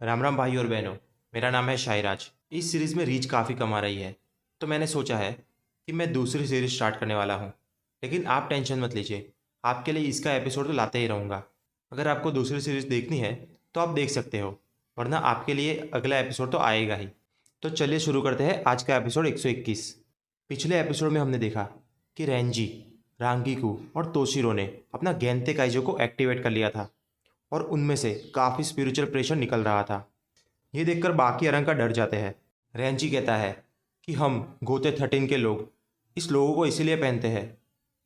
राम राम भाई और बहनों। मेरा नाम है शाहिराज। इस सीरीज़ में रीच काफ़ी कमा रही है, तो मैंने सोचा है कि मैं दूसरी सीरीज़ स्टार्ट करने वाला हूँ। लेकिन आप टेंशन मत लीजिए, आपके लिए इसका एपिसोड तो लाते ही रहूँगा। अगर आपको दूसरी सीरीज़ देखनी है तो आप देख सकते हो, वरना आपके लिए अगला एपिसोड तो आएगा ही। तो चलिए शुरू करते हैं आज का एपिसोड 121। पिछले एपिसोड में हमने देखा कि रेंजी, रांगीकू और तोशिरो ने अपना गेंते काइजो को एक्टिवेट कर लिया था और उनमें से काफ़ी स्पिरिचुअल प्रेशर निकल रहा था। ये देखकर बाकी अरंका डर जाते हैं। रेंजी कहता है कि हम गोते 13 के लोग इस लोगों को इसीलिए पहनते हैं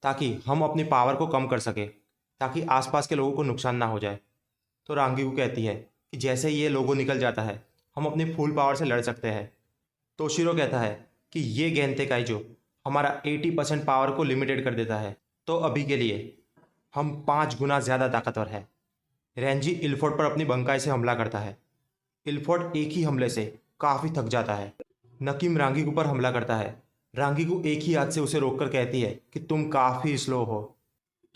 ताकि हम अपनी पावर को कम कर सके, ताकि आसपास के लोगों को नुकसान ना हो जाए। तो रांगीकू कहती है कि जैसे ही ये लोगो निकल जाता है हम अपनी फुल पावर से लड़ सकते हैं। तोशिरो कहता है कि ये गेंते काइजो हमारा 80% पावर को लिमिटेड कर देता है, तो अभी के लिए हम 5 गुना ज़्यादा ताकतवर है। रेंजी इल्फोर्ड पर अपनी बंकाई से हमला करता है। इल्फोर्ड एक ही हमले से काफ़ी थक जाता है। नकीम रांगीकू पर हमला करता है। रांगीकू एक ही हाथ से उसे रोककर कहती है कि तुम काफ़ी स्लो हो।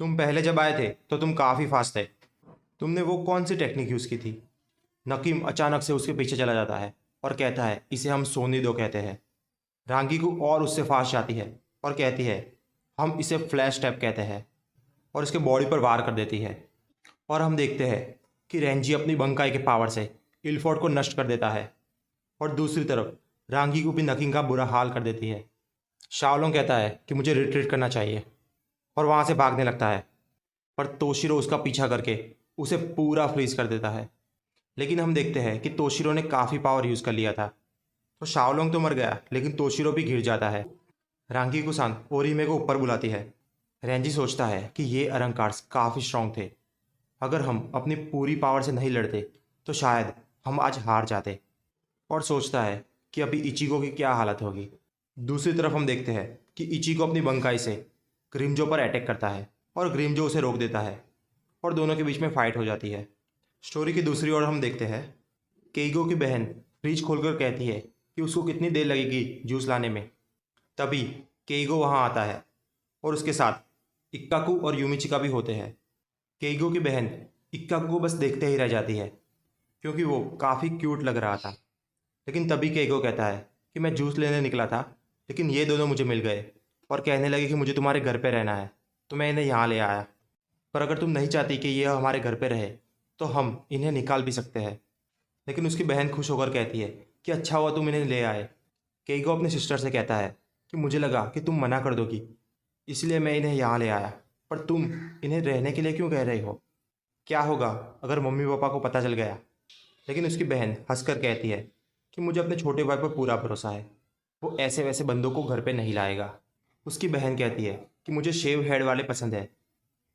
तुम पहले जब आए थे तो तुम काफ़ी फास्ट थे। तुमने वो कौन सी टेक्निक यूज़ की थी? नकीम अचानक से उसके पीछे चला जाता है और कहता है इसे हम सोनी दो कहते हैं। रांगीकू और उससे फास्ट जाती है और कहती है हम इसे फ्लैश टैप कहते हैं, और इसके बॉडी पर वार कर देती है। और हम देखते हैं कि रेंजी अपनी बंकाई के पावर से इल्फोर्ड को नष्ट कर देता है, और दूसरी तरफ रांगी को भी नकिंग का बुरा हाल कर देती है। शाओलोंग कहता है कि मुझे रिट्रीट करना चाहिए और वहाँ से भागने लगता है, पर तोशिरो उसका पीछा करके उसे पूरा फ्रीज कर देता है। लेकिन हम देखते हैं कि तोशिरो ने काफ़ी पावर यूज़ कर लिया था, तो शाओलोंग तो मर गया लेकिन तोशिरो भी घिर जाता है। रांगी कुसान ओरिमे को ऊपर बुलाती है। रेंजी सोचता है कि ये अरंकार्स काफ़ी स्ट्रांग थे। अगर हम अपनी पूरी पावर से नहीं लड़ते तो शायद हम आज हार जाते, और सोचता है कि अभी इचिगो की क्या हालत होगी। दूसरी तरफ हम देखते हैं कि इचिगो अपनी बंकाई से ग्रिमजो पर अटैक करता है और ग्रिमजो उसे रोक देता है और दोनों के बीच में फाइट हो जाती है। स्टोरी की दूसरी ओर हम देखते हैं केइगो की बहन फ्रिज खोलकर कहती है कि उसको कितनी देर लगेगी जूस लाने में। तभी केइगो वहाँ आता है और उसके साथ इक्काकू और यूमिचिका भी होते हैं। केइगो की बहन इक्काकू को बस देखते ही रह जाती है क्योंकि वो काफ़ी क्यूट लग रहा था। लेकिन तभी केइगो कहता है कि मैं जूस लेने निकला था, लेकिन ये दोनों मुझे मिल गए और कहने लगे कि मुझे तुम्हारे घर पे रहना है, तो मैं इन्हें यहाँ ले आया। पर अगर तुम नहीं चाहती कि ये हमारे घर पे रहे तो हम इन्हें निकाल भी सकते हैं। लेकिन उसकी बहन खुश होकर कहती है कि अच्छा हुआ तुम इन्हें ले आए। केइगो अपनी सिस्टर से कहता है कि मुझे लगा कि तुम मना कर दोगी, इसलिए मैं इन्हें यहाँ ले आया, पर तुम इन्हें रहने के लिए क्यों कह रही हो? क्या होगा अगर मम्मी पापा को पता चल गया? लेकिन उसकी बहन हंसकर कहती है कि मुझे अपने छोटे भाई पर पूरा भरोसा है, वो ऐसे वैसे बंदों को घर पे नहीं लाएगा। उसकी बहन कहती है कि मुझे शेव हेड वाले पसंद है,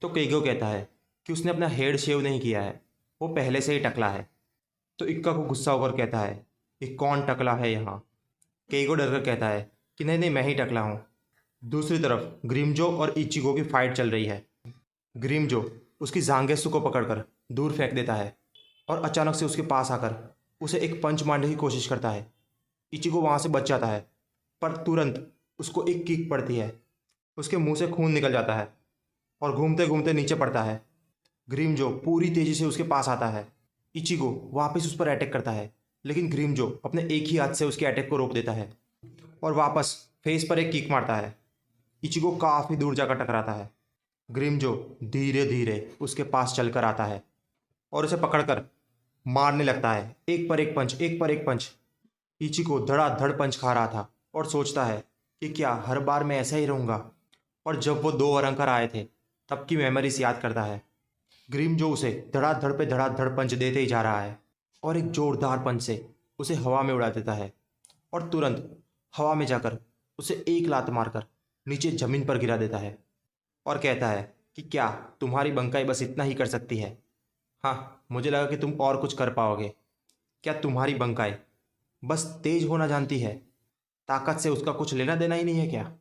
तो केइगो कहता है कि उसने अपना हेड शेव नहीं किया है, वो पहले से ही टकला है। तो इक्का को गुस्सा होकर कहता है कि कौन टकला है यहाँ? केइगो डरकर कहता है कि नहीं नहीं, मैं ही टकला हूँ। दूसरी तरफ ग्रिमजो और इचिगो की फाइट चल रही है। ग्रिमजो उसकी जांगेसु को पकड़कर दूर फेंक देता है और अचानक से उसके पास आकर उसे एक पंच मारने की कोशिश करता है। इचिगो वहाँ से बच जाता है, पर तुरंत उसको एक किक पड़ती है। उसके मुंह से खून निकल जाता है और घूमते घूमते नीचे पड़ता है। ग्रिमजो पूरी तेजी से उसके पास आता है। इचिगो वापस उस पर अटैक करता है, लेकिन ग्रिमजो अपने एक ही हाथ से उसके अटैक को रोक देता है और वापस फेस पर एक किक मारता है। इचिगो काफ़ी दूर जाकर टकराता है। ग्रिमजो धीरे धीरे उसके पास चलकर आता है और उसे पकड़कर मारने लगता है, एक पर एक पंच, एक पर एक पंच। इचिको धड़ाधड़ पंच खा रहा था और सोचता है कि क्या हर बार मैं ऐसा ही रहूँगा। और जब वो दो अरंकर आए थे तब की मेमोरीज याद करता है। ग्रिमजो उसे धड़ाधड़ पे धड़ाधड़ पंच देते ही जा रहा है और एक जोरदार पंच से उसे हवा में उड़ा देता है और तुरंत हवा में जाकर उसे एक लात मारकर नीचे जमीन पर गिरा देता है और कहता है कि क्या तुम्हारी बंकाई बस इतना ही कर सकती है? हाँ, मुझे लगा कि तुम और कुछ कर पाओगे। क्या तुम्हारी बंकाई बस तेज होना जानती है? ताकत से उसका कुछ लेना देना ही नहीं है क्या?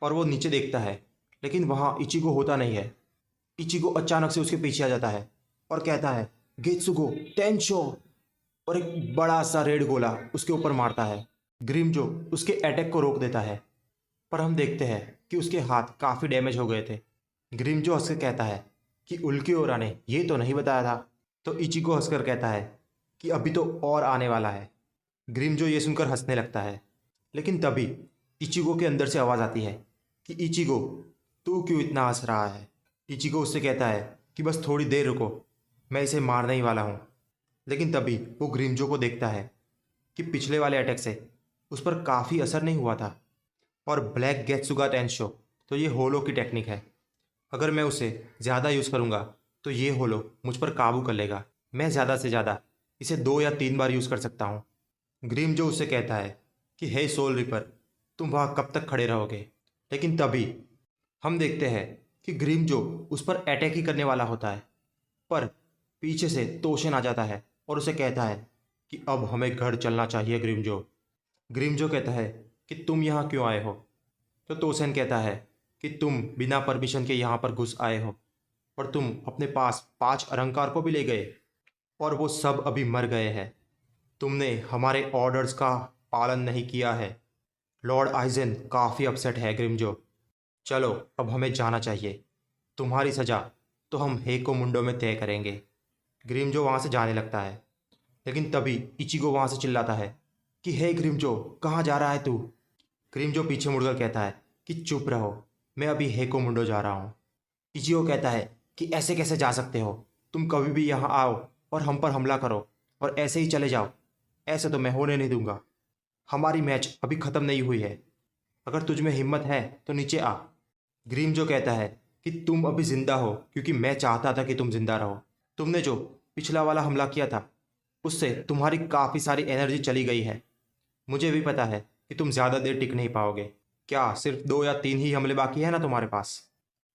और वो नीचे देखता है, लेकिन वहाँ इचिगो होता नहीं है। इचिगो अचानक से उसके पीछे आ जाता है और कहता है गेत्सुगो टेंशो, और एक बड़ा सा रेड गोला उसके ऊपर मारता है। ग्रिमजो उसके अटैक को रोक देता है, पर हम देखते हैं कि उसके हाथ काफ़ी डैमेज हो गए थे। ग्रिमजो हंसकर कहता है कि उल्की ओरा ने ये तो नहीं बताया था। तो इचिको हंसकर कहता है कि अभी तो और आने वाला है। ग्रीमजो ये सुनकर हंसने लगता है, लेकिन तभी इचिगो के अंदर से आवाज़ आती है कि इचिगो, तू क्यों इतना हंस रहा है। इचिगो उससे कहता है कि बस थोड़ी देर रुको, मैं इसे मारने ही वाला हूँ। लेकिन तभी वो ग्रीमजो को देखता है कि पिछले वाले अटैक से उस पर काफ़ी असर नहीं हुआ था। और ब्लैक गेत्सुगा टेंशो, तो ये होलो की टेक्निक है। अगर मैं उसे ज़्यादा यूज़ करूँगा तो ये होलो मुझ पर काबू कर लेगा। मैं ज़्यादा से ज़्यादा इसे 2 या 3 बार यूज़ कर सकता हूँ। ग्रीमजो उससे कहता है कि हे सोल रिपर, तुम वहाँ कब तक खड़े रहोगे। लेकिन तभी हम देखते हैं कि ग्रीमजो उस पर अटैक ही करने वाला होता है, पर पीछे से तोशेन आ जाता है और उसे कहता है कि अब हमें घर चलना चाहिए ग्रीमजो। ग्रीमजो कहता है कि तुम यहाँ क्यों आए हो। तो तोसेन कहता है कि तुम बिना परमिशन के यहाँ पर घुस आए हो और तुम अपने पास 5 अलंकार को भी ले गए और वो सब अभी मर गए हैं। तुमने हमारे ऑर्डर्स का पालन नहीं किया है। लॉर्ड आइजन काफ़ी अपसेट है ग्रीमजो। चलो अब हमें जाना चाहिए। तुम्हारी सज़ा तो हम हेको मुंडो में तय करेंगे। ग्रीमजो वहाँ से जाने लगता है, लेकिन तभी इचिगो वहाँ से चिल्लाता है कि हे ग्रीमजो, कहाँ जा रहा है तू। ग्रीमजो पीछे मुड़कर कहता है कि चुप रहो, मैं अभी हेको मुंडो जा रहा हूँ। इचिगो कहता है कि ऐसे कैसे जा सकते हो, तुम कभी भी यहाँ आओ और हम पर हमला करो और ऐसे ही चले जाओ। ऐसे तो मैं होने नहीं दूंगा। हमारी मैच अभी ख़त्म नहीं हुई है। अगर तुझ में हिम्मत है तो नीचे आ। ग्रीमजो कहता है कि तुम अभी ज़िंदा हो क्योंकि मैं चाहता था कि तुम ज़िंदा रहो। तुमने जो पिछला वाला हमला किया था उससे तुम्हारी काफ़ी सारी एनर्जी चली गई है। मुझे भी पता है कि तुम ज़्यादा देर टिक नहीं पाओगे। क्या सिर्फ 2 या 3 ही हमले बाकी है ना तुम्हारे पास।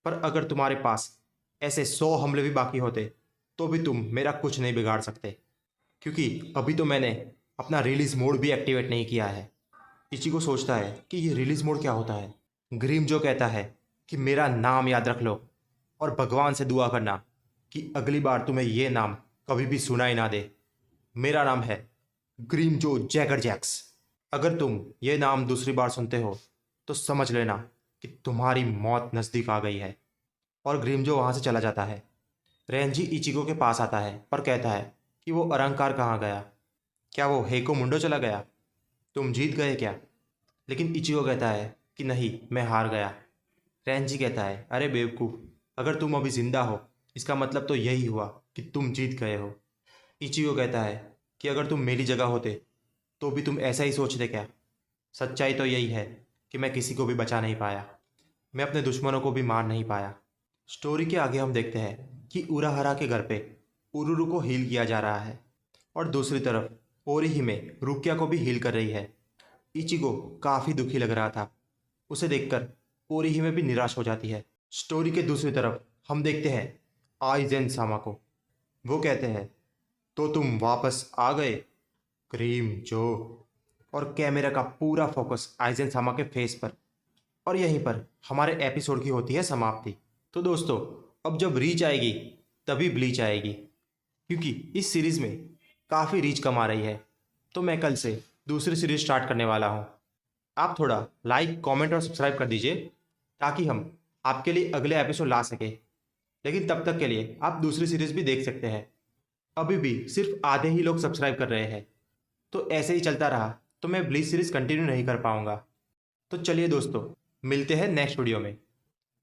पर अगर तुम्हारे पास ऐसे 100 हमले भी बाकी होते तो भी तुम मेरा कुछ नहीं बिगाड़ सकते, क्योंकि अभी तो मैंने अपना रिलीज मोड भी एक्टिवेट नहीं किया है। इचिगो सोचता है कि ये रिलीज मोड क्या होता है। ग्रीमजो कहता है कि मेरा नाम याद रख लो और भगवान से दुआ करना कि अगली बार तुम्हें ये नाम कभी भी सुनाई ना दे। मेरा नाम है ग्रीमजो जैगर जैक्स। अगर तुम ये नाम दूसरी बार सुनते हो तो समझ लेना कि तुम्हारी मौत नज़दीक आ गई है। और ग्रीमजो वहाँ से चला जाता है। रेंजी इचिगो के पास आता है पर कहता है कि वो अलंकार कहाँ गया। क्या वो हेको मुंडो चला गया? तुम जीत गए क्या? लेकिन इचिगो कहता है कि नहीं, मैं हार गया। रेंजी कहता है अरे बेवकूफ़, अगर तुम अभी ज़िंदा हो इसका मतलब तो यही हुआ कि तुम जीत गए हो। इचिगो कहता है कि अगर तुम मेरी जगह होते तो भी तुम ऐसा ही सोचते क्या? सच्चाई तो यही है कि मैं किसी को भी बचा नहीं पाया, मैं अपने दुश्मनों को भी मार नहीं पाया। स्टोरी के आगे हम देखते हैं कि उराहरा के घर पे उरुरु को हील किया जा रहा है और दूसरी तरफ ओरिहिमे रुकिया को भी हील कर रही है। इचिगो काफ़ी दुखी लग रहा था। उसे देखकर ओरिहिमे भी निराश हो जाती है। स्टोरी के दूसरी तरफ हम देखते हैं आइजेन सामा को। वो कहते हैं तो तुम वापस आ गए क्रीम जो। और कैमरा का पूरा फोकस आइजेन सामा के फेस पर, और यहीं पर हमारे एपिसोड की होती है समाप्ति। तो दोस्तों, अब जब रीच आएगी तभी ब्लीच आएगी, क्योंकि इस सीरीज़ में काफ़ी रीच कमा रही है। तो मैं कल से दूसरी सीरीज स्टार्ट करने वाला हूँ। आप थोड़ा लाइक, कमेंट और सब्सक्राइब कर दीजिए ताकि हम आपके लिए अगले एपिसोड ला सके। लेकिन तब तक के लिए आप दूसरी सीरीज भी देख सकते हैं। अभी भी सिर्फ आधे ही लोग सब्सक्राइब कर रहे हैं, तो ऐसे ही चलता रहा तो मैं ब्लीच सीरीज कंटिन्यू नहीं कर पाऊंगा। तो चलिए दोस्तों, मिलते हैं नेक्स्ट वीडियो में।